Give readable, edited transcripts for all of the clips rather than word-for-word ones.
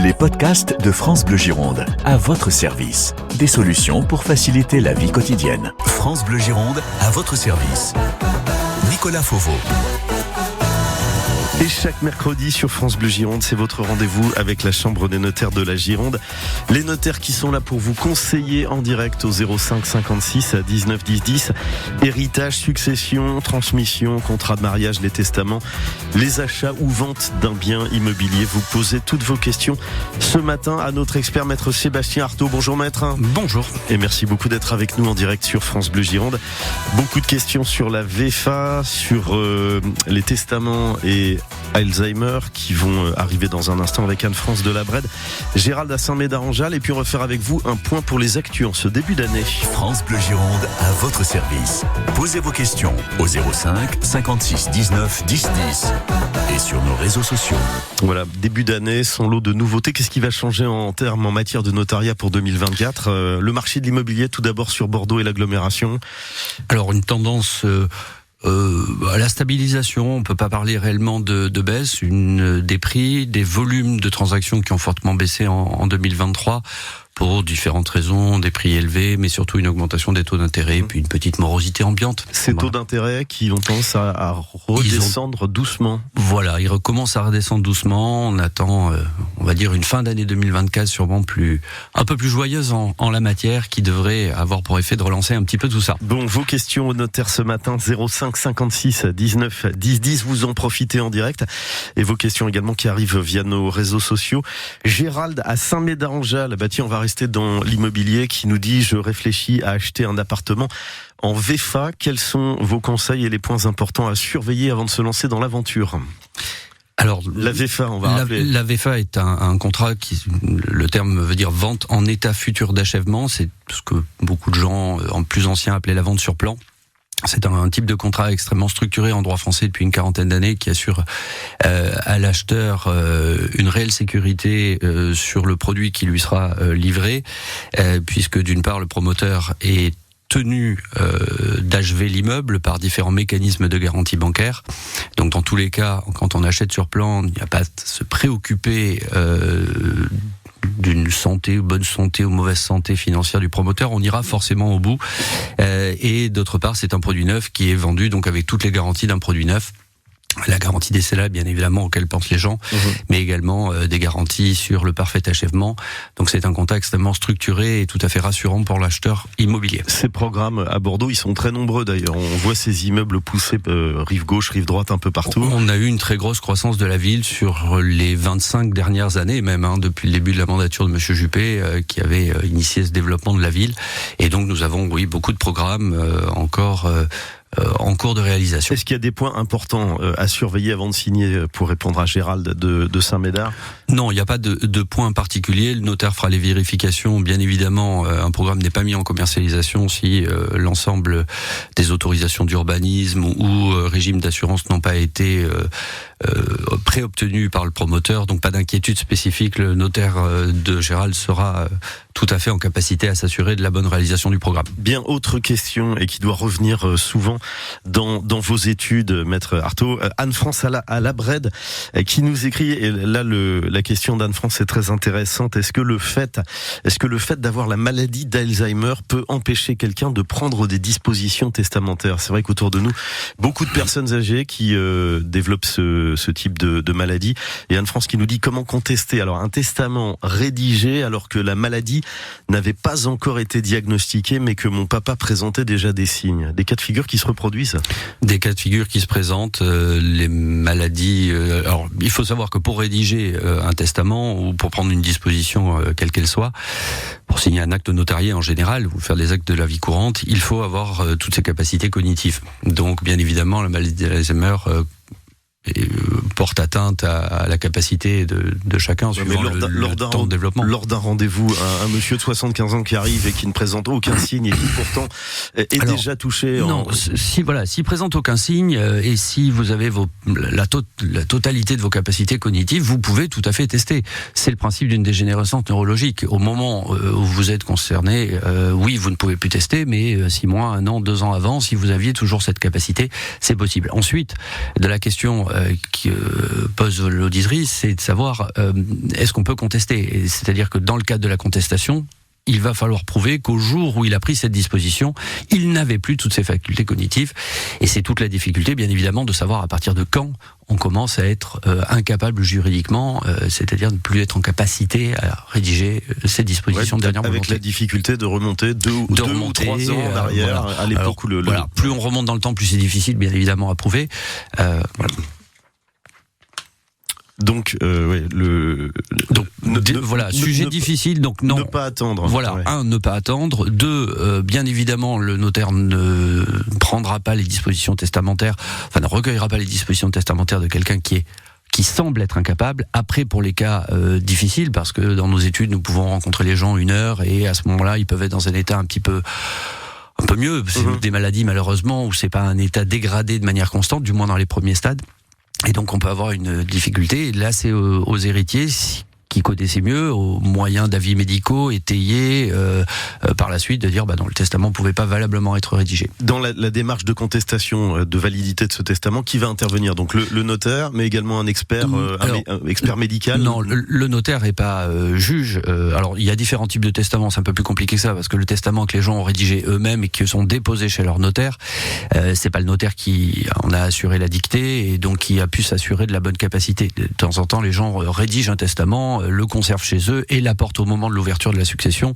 Les podcasts de France Bleu Gironde, à votre service. Des solutions pour faciliter la vie quotidienne. France Bleu Gironde, à votre service. Nicolas Fauveau. Et chaque mercredi sur France Bleu Gironde, c'est votre rendez-vous avec la Chambre des notaires de la Gironde. Les notaires qui sont là pour vous conseiller en direct au 05 56 19 10 10. Héritage, succession, transmission, contrat de mariage, les testaments, les achats ou ventes d'un bien immobilier. Vous posez toutes vos questions ce matin à notre expert maître Sébastien Artaud. Bonjour maître. Bonjour. Et merci beaucoup d'être avec nous en direct sur France Bleu Gironde. Beaucoup de questions sur la VFA, sur les testaments et Alzheimer qui vont arriver dans un instant avec Anne-France de la Brède, Gérald à Saint-Médard-en-Jalles, et puis on va faire avec vous un point pour les actus en ce début d'année. France Bleu Gironde à votre service. Posez vos questions au 05 56 19 10 10 et sur nos réseaux sociaux. Voilà, début d'année, son lot de nouveautés. Qu'est-ce qui va changer en matière de notariat pour 2024 ? Le marché de l'immobilier tout d'abord sur Bordeaux et l'agglomération. Alors une tendance à la stabilisation, on peut pas parler réellement de baisse, des prix, des volumes de transactions qui ont fortement baissé en 2023 pour différentes raisons, des prix élevés, mais surtout une augmentation des taux d'intérêt, puis une petite morosité ambiante. Ces taux d'intérêt qui ont tendance à redescendre doucement. Voilà, ils recommencent à redescendre doucement. On attend, on va dire, une fin d'année 2024 sûrement un peu plus joyeuse en la matière, qui devrait avoir pour effet de relancer un petit peu tout ça. Bon, vos questions au notaire ce matin, 05 56 19 10 10, vous en profitez en direct. Et vos questions également qui arrivent via nos réseaux sociaux. Gérald à Saint-Médard-en-Jalles, on va rester dans l'immobilier, qui nous dit: je réfléchis à acheter un appartement en VFA. Quels sont vos conseils et les points importants à surveiller avant de se lancer dans l'aventure ? Alors, la VFA, on va rappeler. La VFA est un contrat qui, le terme veut dire vente en état futur d'achèvement. C'est ce que beaucoup de gens, en plus anciens, appelaient la vente sur plan. C'est un type de contrat extrêmement structuré en droit français depuis une quarantaine d'années, qui assure à l'acheteur une réelle sécurité sur le produit qui lui sera livré, puisque d'une part le promoteur est tenu d'achever l'immeuble par différents mécanismes de garantie bancaire. Donc dans tous les cas, quand on achète sur plan, il n'y a pas à se préoccuper d'une bonne santé ou mauvaise santé financière du promoteur. On ira forcément au bout. Et d'autre part, c'est un produit neuf qui est vendu donc avec toutes les garanties d'un produit neuf. La garantie des CELA, bien évidemment, auquel pensent les gens, mais également des garanties sur le parfait achèvement. Donc c'est un contrat extrêmement structuré et tout à fait rassurant pour l'acheteur immobilier. Ces programmes à Bordeaux, ils sont très nombreux d'ailleurs. On voit ces immeubles poussés rive gauche, rive droite, un peu partout. On a eu une très grosse croissance de la ville sur les 25 dernières années, même depuis le début de la mandature de Monsieur Juppé, qui avait initié ce développement de la ville. Et donc nous avons, beaucoup de programmes encore en cours de réalisation. Est-ce qu'il y a des points importants à surveiller avant de signer, pour répondre à Gérald de Saint-Médard ? Non, il n'y a pas de points particuliers. Le notaire fera les vérifications. Bien évidemment, un programme n'est pas mis en commercialisation si l'ensemble des autorisations d'urbanisme ou régime d'assurance n'ont pas été préobtenus par le promoteur. Donc pas d'inquiétude spécifique. Le notaire de Gérald sera tout à fait en capacité à s'assurer de la bonne réalisation du programme. Bien, autre question, et qui doit revenir souvent dans vos études, maître Artaud. Anne-France à la Brède, qui nous écrit, et là la question d'Anne-France est très intéressante. Est-ce que le fait d'avoir la maladie d'Alzheimer peut empêcher quelqu'un de prendre des dispositions testamentaires ? C'est vrai qu'autour de nous, beaucoup de personnes âgées qui développent ce type de maladie. Et Anne-France qui nous dit: comment contester alors un testament rédigé alors que la maladie n'avait pas encore été diagnostiquée, mais que mon papa présentait déjà des signes ? Des cas de figure qui se reproduisent ? Des cas de figure qui se présentent, les maladies. Alors, il faut savoir que pour rédiger un testament ou pour prendre une disposition quelle qu'elle soit, pour signer un acte notarié en général ou faire des actes de la vie courante, il faut avoir toutes ses capacités cognitives. Donc, bien évidemment, la maladie d'Alzheimer porte atteinte à la capacité de chacun suivant le temps de développement. Lors d'un rendez-vous, un monsieur de 75 ans qui arrive et qui ne présente aucun signe et qui pourtant est déjà touché. S'il présente aucun signe et si vous avez la totalité de vos capacités cognitives, vous pouvez tout à fait tester. C'est le principe d'une dégénérescence neurologique. Au moment où vous êtes concerné, oui, vous ne pouvez plus tester, mais 6 mois, 1 an, 2 ans avant, si vous aviez toujours cette capacité, c'est possible. Ensuite, de la question qui pose l'auditrice, c'est de savoir est-ce qu'on peut contester. Et c'est-à-dire que dans le cadre de la contestation, il va falloir prouver qu'au jour où il a pris cette disposition, il n'avait plus toutes ses facultés cognitives. Et c'est toute la difficulté, bien évidemment, de savoir à partir de quand on commence à être incapable juridiquement, c'est-à-dire ne plus être en capacité à rédiger ces dispositions de dernière volonté. Avec la difficulté de remonter deux ou 3 ans en arrière, à l'époque où plus on remonte dans le temps, plus c'est difficile, bien évidemment, à prouver. Voilà. Donc, sujet difficile. Donc non. Ne pas attendre. Voilà, ne pas attendre. 2, bien évidemment, le notaire ne prendra pas les dispositions testamentaires, ne recueillera pas les dispositions testamentaires de quelqu'un qui semble être incapable. Après, pour les cas difficiles, parce que dans nos études, nous pouvons rencontrer les gens 1 heure et à ce moment-là, ils peuvent être dans un état un peu mieux. C'est des maladies, malheureusement, où c'est pas un état dégradé de manière constante, du moins dans les premiers stades. Et donc on peut avoir une difficulté. Et là, c'est aux héritiers qui connaissaient mieux, aux moyens d'avis médicaux étayés par la suite, de dire non, le testament pouvait pas valablement être rédigé. Dans la démarche de contestation de validité de ce testament, qui va intervenir? Donc le notaire, mais également un expert, un expert médical? Non, le notaire est pas juge. Alors il y a différents types de testaments, c'est un peu plus compliqué que ça, parce que le testament que les gens ont rédigé eux-mêmes et qui sont déposés chez leur notaire, c'est pas le notaire qui en a assuré la dictée et donc qui a pu s'assurer de la bonne capacité. De temps en temps, les gens rédigent un testament, le conservent chez eux et l'apportent au moment de l'ouverture de la succession.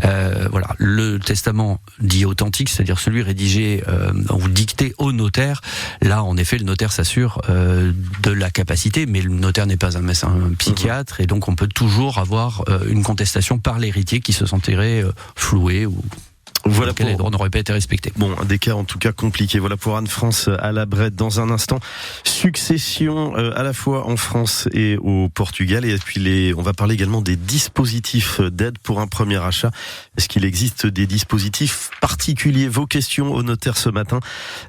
Voilà, le testament dit authentique, c'est-à-dire celui rédigé ou dicté au notaire. Là, en effet, le notaire s'assure de la capacité, mais le notaire n'est pas un médecin psychiatre et donc on peut toujours avoir une contestation par l'héritier qui se sentirait floué ou voilà les droits n'auraient pas été respectés. Bon, des cas en tout cas compliqués. Voilà pour Anne-France à la Brette. Dans un instant, succession à la fois en France et au Portugal. Et puis on va parler également des dispositifs d'aide pour un premier achat. Est-ce qu'il existe des dispositifs particuliers? Vos questions au notaire ce matin.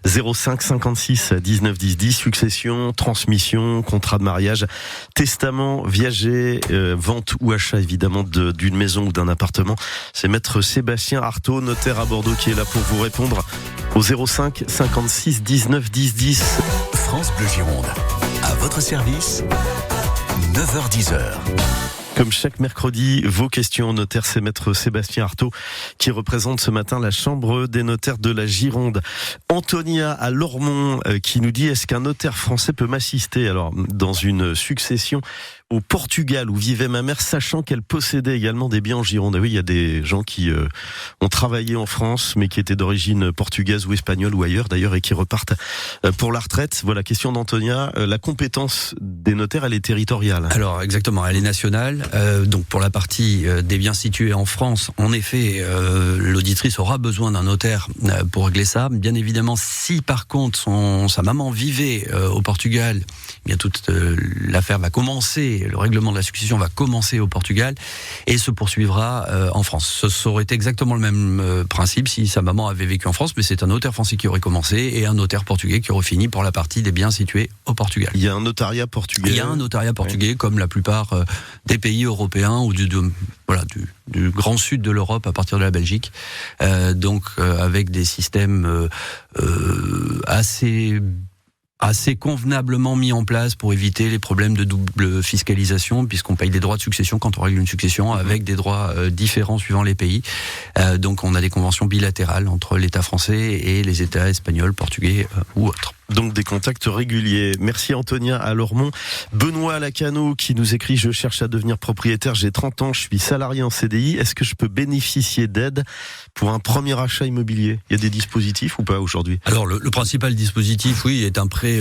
05 56 19 10 10. Succession, transmission, contrat de mariage, testament, viager, vente ou achat évidemment d'une maison ou d'un appartement. C'est maître Sébastien Artaud, notaire à Bordeaux, qui est là pour vous répondre au 05 56 19 10 10. France Bleu Gironde, à votre service, 9h-10h. Comme chaque mercredi, vos questions au notaire, c'est maître Sébastien Artaud qui représente ce matin la Chambre des notaires de la Gironde. Antonia à Lormont qui nous dit: est-ce qu'un notaire français peut m'assister alors dans une succession au Portugal où vivait ma mère, sachant qu'elle possédait également des biens en Gironde? Oui, il y a des gens qui ont travaillé en France, mais qui étaient d'origine portugaise ou espagnole ou ailleurs d'ailleurs, et qui repartent pour la retraite. Voilà, question d'Antonia. La compétence des notaires, elle est territoriale. Alors exactement, elle est nationale. Donc pour la partie des biens situés en France, en effet, l'auditrice aura besoin d'un notaire pour régler ça. Bien évidemment, si par contre sa maman vivait au Portugal, bien toute l'affaire va commencer. Le règlement de la succession va commencer au Portugal et se poursuivra en France. Ça aurait été exactement le même principe si sa maman avait vécu en France, mais c'est un notaire français qui aurait commencé et un notaire portugais qui aurait fini pour la partie des biens situés au Portugal. Il y a un notariat portugais. Il y a un notariat portugais, comme la plupart des pays européens ou du grand sud de l'Europe à partir de la Belgique. Donc avec des systèmes assez convenablement mis en place pour éviter les problèmes de double fiscalisation, puisqu'on paye des droits de succession quand on règle une succession avec des droits différents suivant les pays. Donc on a des conventions bilatérales entre l'État français et les États espagnols, portugais ou autres. Donc des contacts réguliers. Merci Antonia à Lormont. Benoît à Lacano qui nous écrit: je cherche à devenir propriétaire, j'ai 30 ans, je suis salarié en CDI. Est-ce que je peux bénéficier d'aide pour un premier achat immobilier? Il y a des dispositifs ou pas aujourd'hui? Alors le principal dispositif, oui, est un prêt,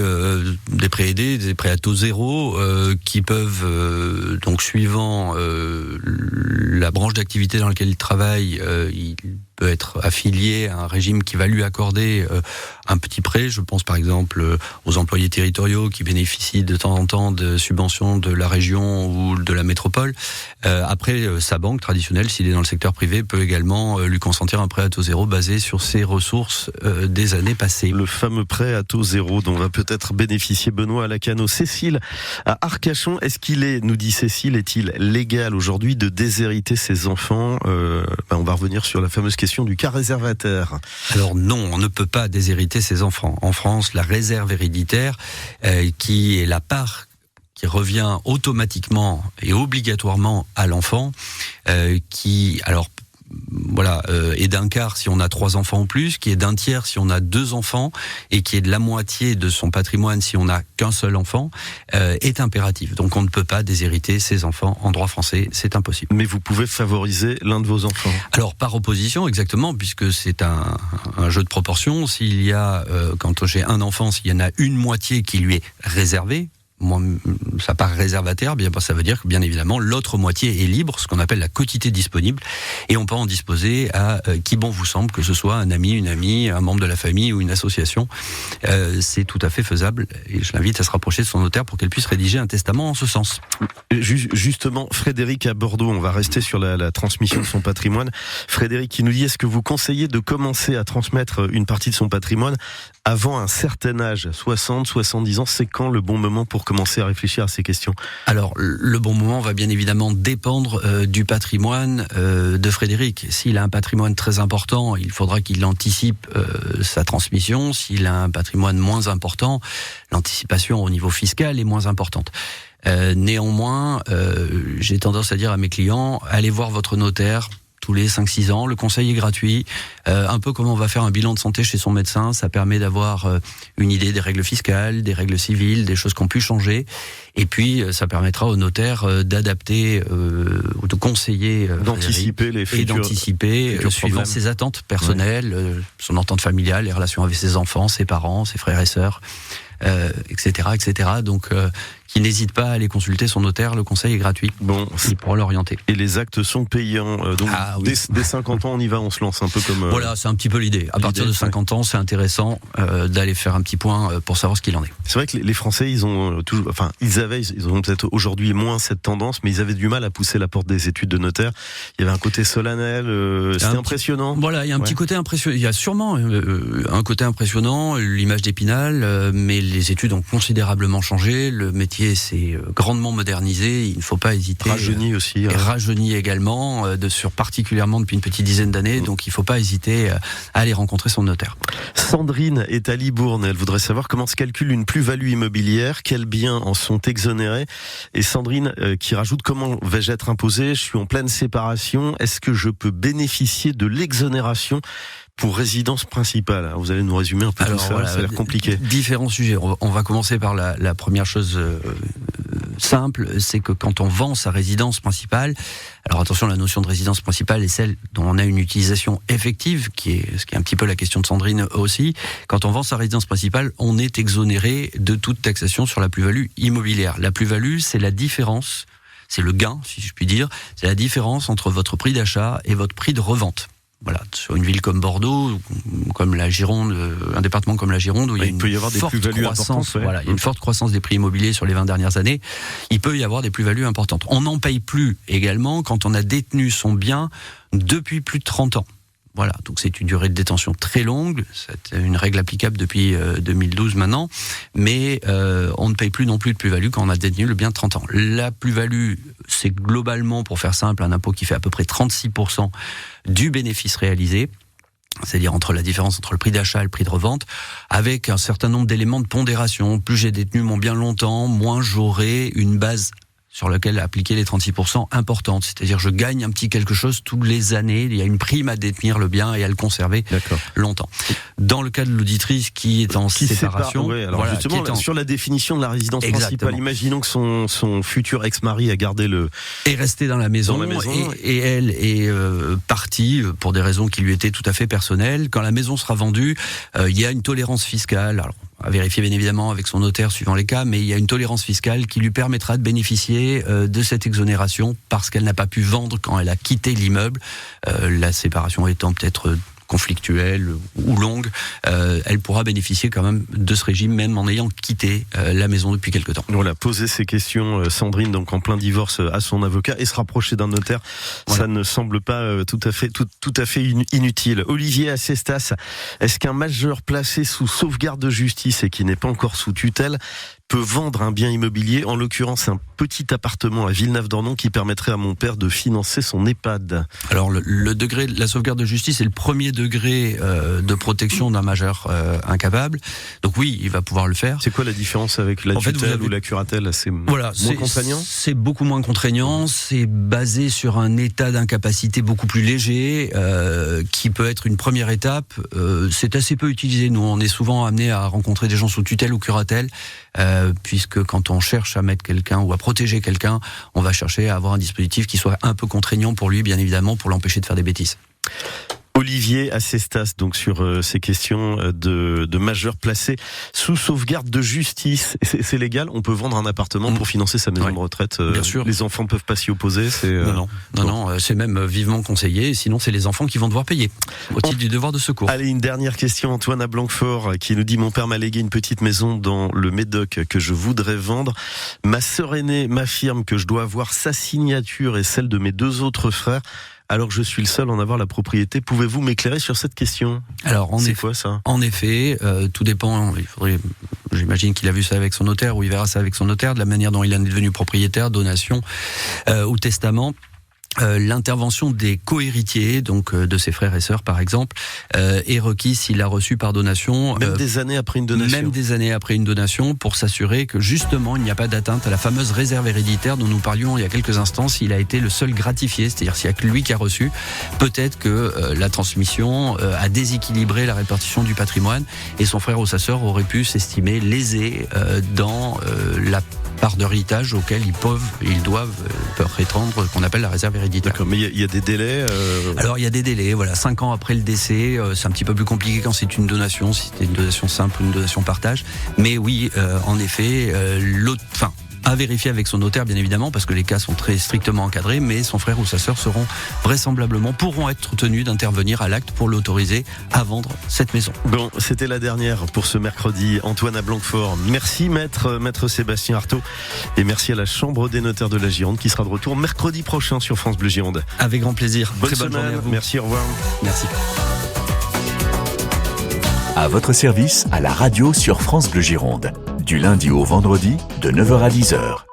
des prêts aidés, des prêts à taux zéro, qui peuvent, donc suivant la branche d'activité dans laquelle il travaille, il peut être affilié à un régime qui va lui accorder un petit prêt. Je pense par exemple aux employés territoriaux qui bénéficient de temps en temps de subventions de la région ou de la métropole. Après, sa banque traditionnelle, s'il est dans le secteur privé, peut également lui consentir un prêt à taux zéro basé sur ses ressources des années passées. Le fameux prêt à taux zéro dont va peut-être bénéficier Benoît à Lacano. Cécile à Arcachon, nous dit Cécile, est-il légal aujourd'hui de déshériter ses enfants? On va revenir sur la fameuse question question du cas réservataire. Alors non, on ne peut pas déshériter ses enfants. En France, la réserve héréditaire, qui est la part qui revient automatiquement et obligatoirement à l'enfant, qui est d'un quart si on a 3 enfants ou plus, qui est d'un tiers si on a 2 enfants, et qui est de la moitié de son patrimoine si on n'a qu'un seul enfant, est impérative. Donc on ne peut pas déshériter ses enfants en droit français, c'est impossible. Mais vous pouvez favoriser l'un de vos enfants. Alors par opposition, exactement, puisque c'est un jeu de proportion. S'il y a, quand j'ai un enfant, s'il y en a une moitié qui lui est réservée, sa part réservataire, bien ça veut dire que bien évidemment l'autre moitié est libre, ce qu'on appelle la quotité disponible, et on peut en disposer à qui bon vous semble, que ce soit un ami, une amie, un membre de la famille ou une association. C'est tout à fait faisable, et je l'invite à se rapprocher de son notaire pour qu'elle puisse rédiger un testament en ce sens. Justement, Frédéric à Bordeaux, on va rester sur la transmission de son patrimoine. Frédéric qui nous dit, est-ce que vous conseillez de commencer à transmettre une partie de son patrimoine avant un certain âge, 60, 70 ans, c'est quand le bon moment pour commencer à réfléchir à ces questions? Alors, le bon moment va bien évidemment dépendre du patrimoine de Frédéric. S'il a un patrimoine très important, il faudra qu'il anticipe sa transmission. S'il a un patrimoine moins important, l'anticipation au niveau fiscal est moins importante. Néanmoins, j'ai tendance à dire à mes clients, allez voir votre notaire tous les 5-6 ans, le conseil est gratuit, un peu comme on va faire un bilan de santé chez son médecin, ça permet d'avoir une idée des règles fiscales, des règles civiles, des choses qui ont pu changer, et puis ça permettra au notaire d'adapter ou de conseiller, d'anticiper les futurs, et d'anticiper suivant ses attentes personnelles, son entente familiale, les relations avec ses enfants, ses parents, ses frères et sœurs, etc., etc. Donc qui n'hésite pas à aller consulter son notaire, le conseil est gratuit. Bon, il pourra l'orienter. Et les actes sont payants. Donc oui. dès 50 ans, on y va, on se lance un peu comme... Voilà, c'est un petit peu l'idée. À partir de 50 ans, c'est intéressant d'aller faire un petit point pour savoir ce qu'il en est. C'est vrai que les Français, ils ont toujours... Enfin, ils ont peut-être aujourd'hui moins cette tendance, mais ils avaient du mal à pousser la porte des études de notaire. Il y avait un côté solennel, c'était impressionnant. Voilà, il y a un petit côté impressionnant. Il y a sûrement un côté impressionnant, l'image d'Épinal, mais les études ont considérablement changé, le métier s'est grandement modernisé, il ne faut pas hésiter. Rajeuni aussi. Rajeuni également, particulièrement depuis une petite dizaine d'années, donc il ne faut pas hésiter à aller rencontrer son notaire. Sandrine est à Libourne, elle voudrait savoir comment se calcule une plus-value immobilière, quels biens en sont exonérés. Et Sandrine qui rajoute, comment vais-je être imposé? Je suis en pleine séparation, est-ce que je peux bénéficier de l'exonération pour résidence principale? Vous allez nous résumer un peu tout ça, ça a l'air compliqué. Différents sujets. On va commencer par la première chose simple, c'est que quand on vend sa résidence principale, alors attention, la notion de résidence principale est celle dont on a une utilisation effective, ce qui est un petit peu la question de Sandrine aussi. Quand on vend sa résidence principale, on est exonéré de toute taxation sur la plus-value immobilière. La plus-value, c'est la différence, c'est le gain, si je puis dire, c'est la différence entre votre prix d'achat et votre prix de revente. Voilà, sur une ville comme Bordeaux, comme la Gironde, un département comme la Gironde, où il peut y avoir des plus-values importantes. Voilà, il y a une forte croissance des prix immobiliers sur les 20 dernières années. Il peut y avoir des plus-values importantes. On n'en paye plus également quand on a détenu son bien depuis plus de 30 ans. Voilà, donc c'est une durée de détention très longue, c'est une règle applicable depuis 2012 maintenant, mais on ne paye plus non plus de plus-value quand on a détenu le bien de 30 ans. La plus-value, c'est globalement, pour faire simple, un impôt qui fait à peu près 36% du bénéfice réalisé, c'est-à-dire entre la différence entre le prix d'achat et le prix de revente, avec un certain nombre d'éléments de pondération. Plus j'ai détenu mon bien longtemps, moins j'aurai une base sur laquelle appliquer les 36% importantes. C'est-à-dire je gagne un petit quelque chose toutes les années. Il y a une prime à détenir le bien et à le conserver longtemps. Dans le cas de l'auditrice qui est en séparation... voilà, justement, sur la définition de la résidence principale, imaginons que son futur ex-mari a gardé le... est resté dans la maison, et elle est partie pour des raisons qui lui étaient tout à fait personnelles. Quand la maison sera vendue, il y a une tolérance fiscale. Alors, à vérifier bien évidemment avec son notaire suivant les cas, mais il y a une tolérance fiscale qui lui permettra de bénéficier de cette exonération parce qu'elle n'a pas pu vendre quand elle a quitté l'immeuble, la séparation étant peut-être conflictuelle ou longue, elle pourra bénéficier quand même de ce régime même en ayant quitté la maison depuis quelque temps. Voilà, poser ces questions, Sandrine, donc en plein divorce, à son avocat et se rapprocher d'un notaire, ça ne semble pas tout à fait inutile. Olivier à Cestas, est-ce qu'un majeur placé sous sauvegarde de justice et qui n'est pas encore sous tutelle peut vendre un bien immobilier, en l'occurrence un petit appartement à Villeneuve-d'Ornon qui permettrait à mon père de financer son EHPAD. Alors le degré de la sauvegarde de justice est le premier degré de protection d'un majeur incapable. Donc oui, il va pouvoir le faire. C'est quoi la différence avec la tutelle ou la curatelle? C'est moins contraignant? C'est beaucoup moins contraignant. C'est basé sur un état d'incapacité beaucoup plus léger, qui peut être une première étape. C'est assez peu utilisé. Nous, on est souvent amené à rencontrer des gens sous tutelle ou curatelle, puisque quand on cherche à mettre quelqu'un ou à protéger quelqu'un, on va chercher à avoir un dispositif qui soit un peu contraignant pour lui, bien évidemment, pour l'empêcher de faire des bêtises. Olivier Acestas, donc sur ces questions de majeurs placés sous sauvegarde de justice. C'est légal? On peut vendre un appartement pour financer sa maison de retraite? Bien sûr. Les enfants ne peuvent pas s'y opposer? Non, c'est même vivement conseillé. Sinon, c'est les enfants qui vont devoir payer au titre du devoir de secours. Allez, une dernière question. Antoine à Blanquefort qui nous dit: mon père m'a légué une petite maison dans le Médoc que je voudrais vendre. Ma sœur aînée m'affirme que je dois avoir sa signature et celle de mes 2 autres frères, alors que je suis le seul à en avoir la propriété. Pouvez-vous m'éclairer sur cette question? Alors, c'est quoi ça? En effet, tout dépend. J'imagine qu'il a vu ça avec son notaire, ou il verra ça avec son notaire, de la manière dont il en est devenu propriétaire, donation ou testament. L'intervention des cohéritiers, donc de ses frères et sœurs par exemple, est requise s'il a reçu par donation. Même des années après une donation. Même des années après une donation, pour s'assurer que justement il n'y a pas d'atteinte à la fameuse réserve héréditaire dont nous parlions il y a quelques instants. S'il a été le seul gratifié, c'est-à-dire s'il n'y a que lui qui a reçu, peut-être que la transmission a déséquilibré la répartition du patrimoine et son frère ou sa sœur aurait pu s'estimer lésé dans la part d'héritage auquel ils doivent prétendre, qu'on appelle la réserve héréditaire. D'accord, mais il y a des délais Alors il y a des délais, voilà, 5 ans après le décès, c'est un petit peu plus compliqué quand c'est une donation, si c'est une donation simple ou une donation partage. Mais oui, en effet, à vérifier avec son notaire bien évidemment, parce que les cas sont très strictement encadrés, mais son frère ou sa sœur pourront être tenus d'intervenir à l'acte pour l'autoriser à vendre cette maison. Bon, c'était la dernière pour ce mercredi. Antoine à Blanquefort. Merci maître Sébastien Artaud, et merci à la Chambre des notaires de la Gironde qui sera de retour mercredi prochain sur France Bleu Gironde. Avec grand plaisir. Bonne Très bonne semaine. journée à vous. Merci, au revoir. Merci. À votre service, à la radio sur France Bleu Gironde. Du lundi au vendredi, de 9h à 10h.